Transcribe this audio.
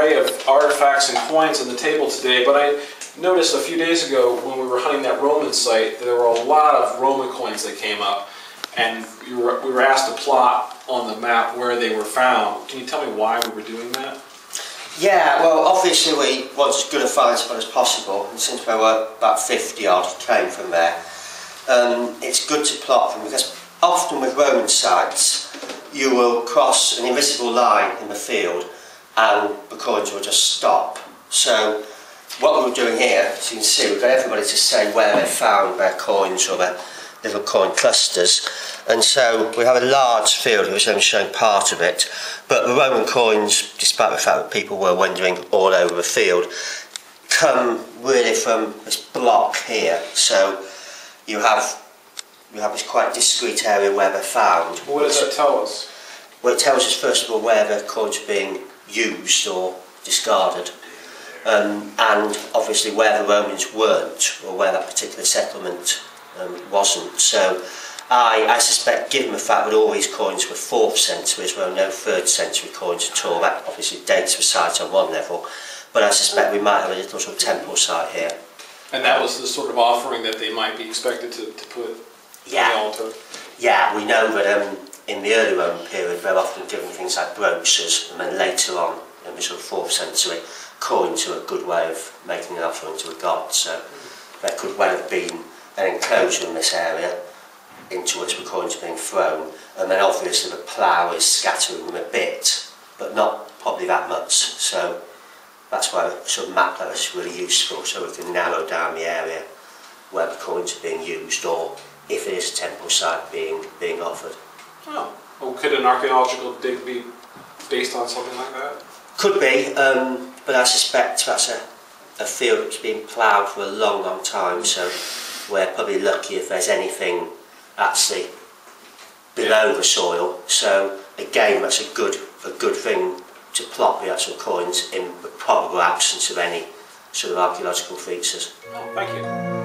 array of artifacts and coins on the table today, but I noticed a few days ago when we were hunting that Roman site, there were a lot of Roman coins that came up, and we were asked to plot on the map where they were found. Can you tell me why we were doing that? Yeah, well, obviously we want as good a find spot as possible, and since we were about 50 odd came from there, it's good to plot them, because often with Roman sites you will cross an invisible line in the field and the coins will just stop. So what we're doing here, as you can see, we've got everybody to say where they found their coins or their little coin clusters, and so we have a large field which is only showing part of it, but the Roman coins, despite the fact that people were wandering all over the field, come really from this block here. So you have this quite discreet area where they're found. What does that tell us? Well, it tells us first of all where the coins are being used or discarded, and obviously where the Romans weren't, or where that particular settlement wasn't. So I suspect, given the fact that all these coins were 4th century as well, no 3rd century coins at all, that obviously dates the site on one level, but I suspect we might have a little sort of temple site here. And that was the sort of offering that they might be expected to put on the altar? Yeah, we know that in the early Roman period they're often given things like brooches, and then later on, in the sort of 4th century, coins are a good way of making an offering to a god. So there could well have been an enclosure in this area into which the coins are being thrown, and then obviously the plough is scattering them a bit, but not probably that much. So that's why a sort of map like this is really useful, so we can narrow down the area where the coins are being used, or if it is a temple site being offered. Oh, well, could an archaeological dig be based on something like that? Could be, but I suspect that's a field that's been ploughed for a long, long time, so we're probably lucky if there's anything actually below the soil. So again, that's a good thing to plot the actual coins in the probable absence of any sort of archaeological features. Oh, thank you.